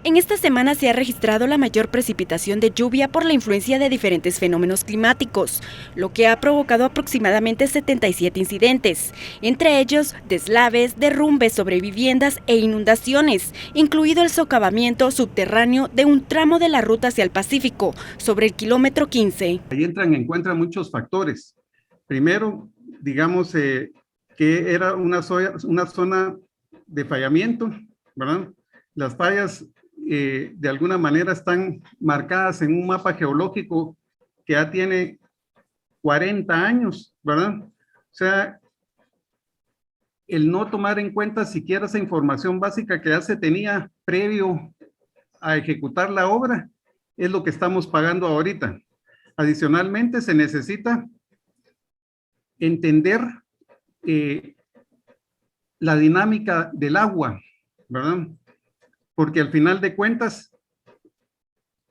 En esta semana se ha registrado la mayor precipitación de lluvia por la influencia de diferentes fenómenos climáticos, lo que ha provocado aproximadamente 77 incidentes, entre ellos deslaves, derrumbes sobre viviendas e inundaciones, incluido el socavamiento subterráneo de un tramo de la ruta hacia el Pacífico, sobre el kilómetro 15. Ahí encuentran muchos factores. Primero, digamos que era una zona de fallamiento, ¿verdad? Las fallas de alguna manera están marcadas en un mapa geológico que ya tiene 40 años, ¿verdad? O sea, el no tomar en cuenta siquiera esa información básica que ya se tenía previo a ejecutar la obra es lo que estamos pagando ahorita. Adicionalmente, se necesita entender la dinámica del agua, ¿verdad? Porque al final de cuentas,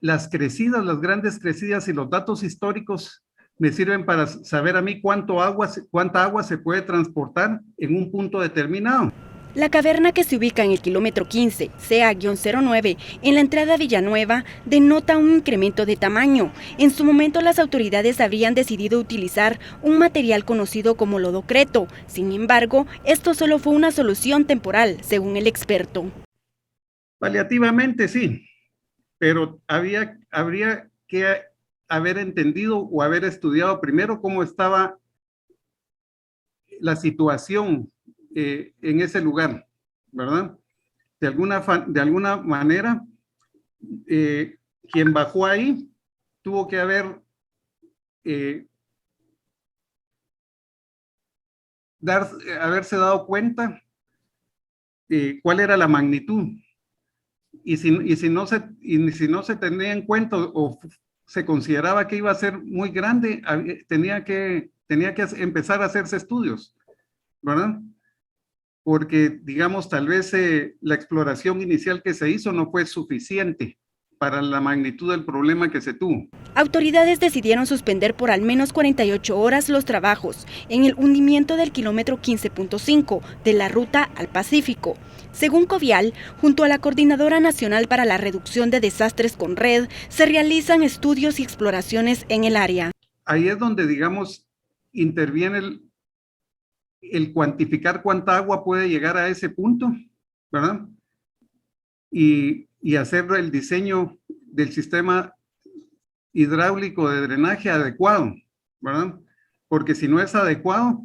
las grandes crecidas y los datos históricos me sirven para saber a mí cuánta agua se puede transportar en un punto determinado. La caverna, que se ubica en el kilómetro 15, CA-09, en la entrada a Villanueva, denota un incremento de tamaño. En su momento, las autoridades habrían decidido utilizar un material conocido como lodocreto. Sin embargo, esto solo fue una solución temporal, según el experto. Paliativamente sí, pero habría que haber entendido o haber estudiado primero cómo estaba la situación en ese lugar, ¿verdad? De alguna manera, quien bajó ahí tuvo que haberse dado cuenta cuál era la magnitud. Y si no se tenía en cuenta o se consideraba que iba a ser muy grande, tenía que empezar a hacerse estudios, ¿verdad? Porque, digamos, tal vez la exploración inicial que se hizo no fue suficiente para la magnitud del problema que se tuvo. Autoridades decidieron suspender por al menos 48 horas los trabajos en el hundimiento del kilómetro 15.5 de la ruta al Pacífico. Según Covial, junto a la Coordinadora Nacional para la Reducción de Desastres CONRED, se realizan estudios y exploraciones en el área. Ahí es donde, digamos, interviene el cuantificar cuánta agua puede llegar a ese punto, ¿verdad? Y hacer el diseño del sistema hidráulico de drenaje adecuado, ¿verdad? Porque si no es adecuado,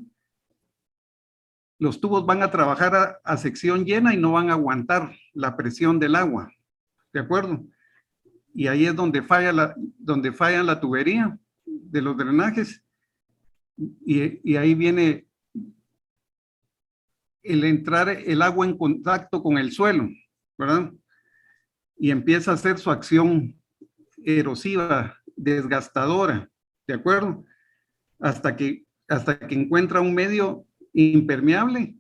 los tubos van a trabajar a sección llena y no van a aguantar la presión del agua, ¿de acuerdo? Y ahí es donde falla la tubería de los drenajes y ahí viene el entrar el agua en contacto con el suelo, ¿verdad? Y empieza a hacer su acción erosiva, desgastadora, ¿de acuerdo? Hasta que encuentra un medio impermeable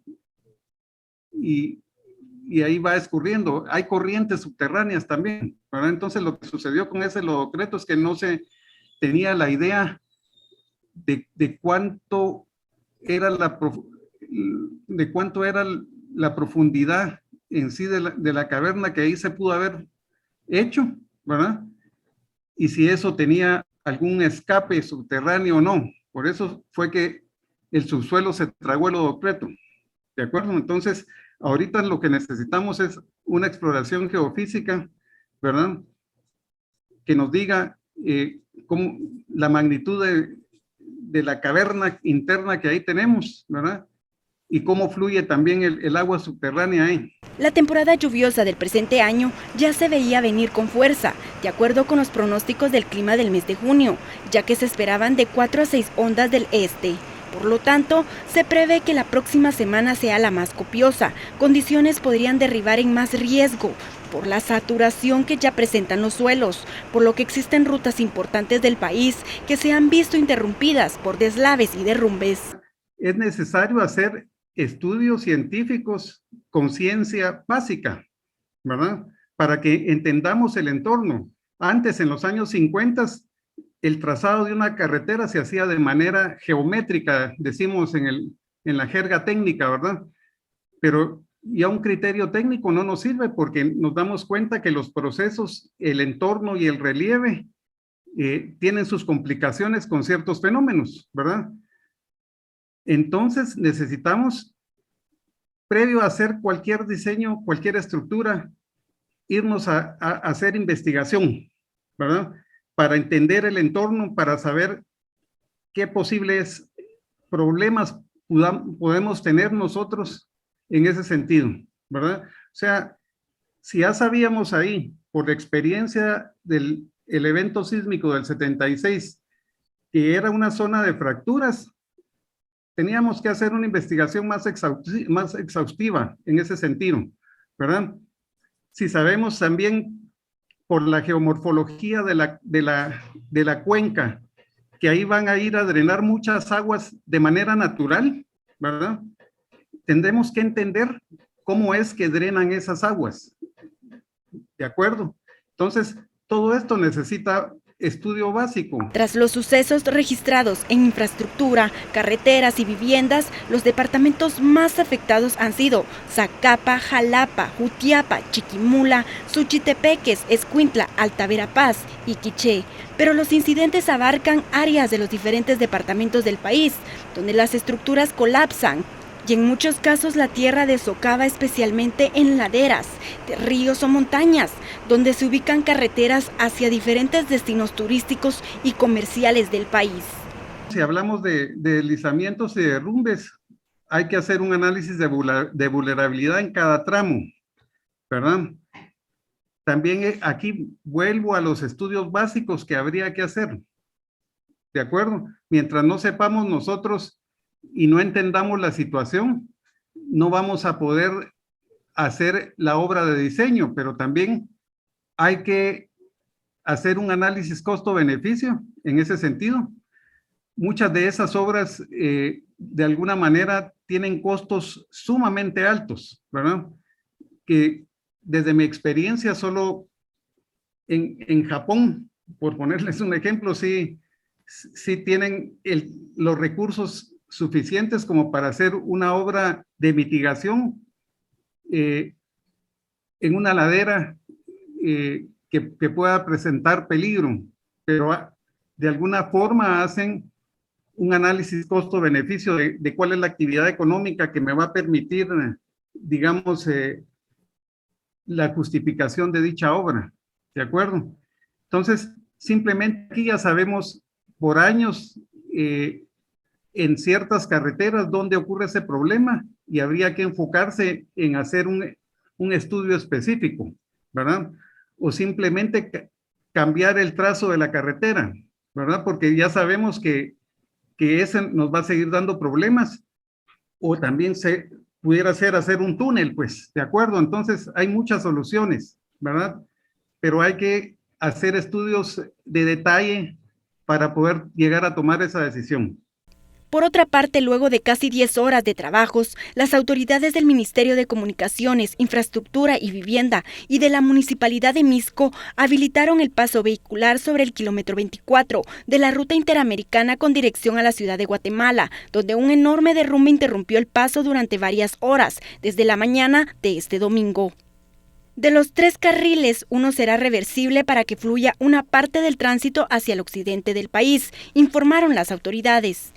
y ahí va escurriendo. Hay corrientes subterráneas también, ¿verdad? Entonces lo que sucedió con ese lodocreto es que no se tenía la idea de cuánto era la profundidad en sí de la caverna que ahí se pudo haber hecho, ¿verdad? Y si eso tenía algún escape subterráneo o no. Por eso fue que el subsuelo se tragó el lodocreto, ¿de acuerdo? Entonces, ahorita lo que necesitamos es una exploración geofísica, ¿verdad? Que nos diga cómo la magnitud de la caverna interna que ahí tenemos, ¿verdad? Y cómo fluye también el agua subterránea ahí. La temporada lluviosa del presente año ya se veía venir con fuerza, de acuerdo con los pronósticos del clima del mes de junio, ya que se esperaban de 4 a 6 ondas del este. Por lo tanto, se prevé que la próxima semana sea la más copiosa. Condiciones podrían derribar en más riesgo por la saturación que ya presentan los suelos, por lo que existen rutas importantes del país que se han visto interrumpidas por deslaves y derrumbes. Es necesario hacer estudios científicos con ciencia básica, ¿verdad? Para que entendamos el entorno. Antes, en los años 50, el trazado de una carretera se hacía de manera geométrica, decimos en la jerga técnica, ¿verdad? Pero ya un criterio técnico no nos sirve porque nos damos cuenta que los procesos, el entorno y el relieve tienen sus complicaciones con ciertos fenómenos, ¿verdad? Entonces necesitamos, previo a hacer cualquier diseño, cualquier estructura, irnos a hacer investigación, ¿verdad? Para entender el entorno, para saber qué posibles problemas podemos tener nosotros en ese sentido, ¿verdad? O sea, si ya sabíamos ahí, por la experiencia del el evento sísmico del 76, que era una zona de fracturas, teníamos que hacer una investigación más exhaustiva en ese sentido, ¿verdad? Si sabemos también por la geomorfología de la cuenca, que ahí van a ir a drenar muchas aguas de manera natural, ¿verdad? Tendremos que entender cómo es que drenan esas aguas, ¿de acuerdo? Entonces, todo esto necesita estudio básico. Tras los sucesos registrados en infraestructura, carreteras y viviendas, los departamentos más afectados han sido Zacapa, Jalapa, Jutiapa, Chiquimula, Suchitepeques, Escuintla, Alta Verapaz y Quiché. Pero los incidentes abarcan áreas de los diferentes departamentos del país, donde las estructuras colapsan. Y en muchos casos la tierra desocava, especialmente en laderas, de ríos o montañas, donde se ubican carreteras hacia diferentes destinos turísticos y comerciales del país. Si hablamos de deslizamientos y derrumbes, hay que hacer un análisis de vulnerabilidad en cada tramo, ¿verdad? También aquí vuelvo a los estudios básicos que habría que hacer, ¿de acuerdo? Mientras no sepamos nosotros y no entendamos la situación, no vamos a poder hacer la obra de diseño, pero también hay que hacer un análisis costo-beneficio en ese sentido. Muchas de esas obras, de alguna manera, tienen costos sumamente altos, ¿verdad? Que desde mi experiencia, solo en Japón, por ponerles un ejemplo, sí tienen los recursos suficientes como para hacer una obra de mitigación en una ladera que pueda presentar peligro, pero de alguna forma hacen un análisis costo-beneficio de cuál es la actividad económica que me va a permitir, digamos, la justificación de dicha obra, ¿de acuerdo? Entonces, simplemente aquí ya sabemos por años en ciertas carreteras dónde ocurre ese problema y habría que enfocarse en hacer un estudio específico, ¿verdad? O simplemente cambiar el trazo de la carretera, ¿verdad? Porque ya sabemos que ese nos va a seguir dando problemas, o también se pudiera hacer un túnel, pues, ¿de acuerdo? Entonces, hay muchas soluciones, ¿verdad? Pero hay que hacer estudios de detalle para poder llegar a tomar esa decisión. Por otra parte, luego de casi 10 horas de trabajos, las autoridades del Ministerio de Comunicaciones, Infraestructura y Vivienda y de la Municipalidad de Mixco habilitaron el paso vehicular sobre el kilómetro 24 de la ruta interamericana con dirección a la ciudad de Guatemala, donde un enorme derrumbe interrumpió el paso durante varias horas, desde la mañana de este domingo. De los 3 carriles, uno será reversible para que fluya una parte del tránsito hacia el occidente del país, informaron las autoridades.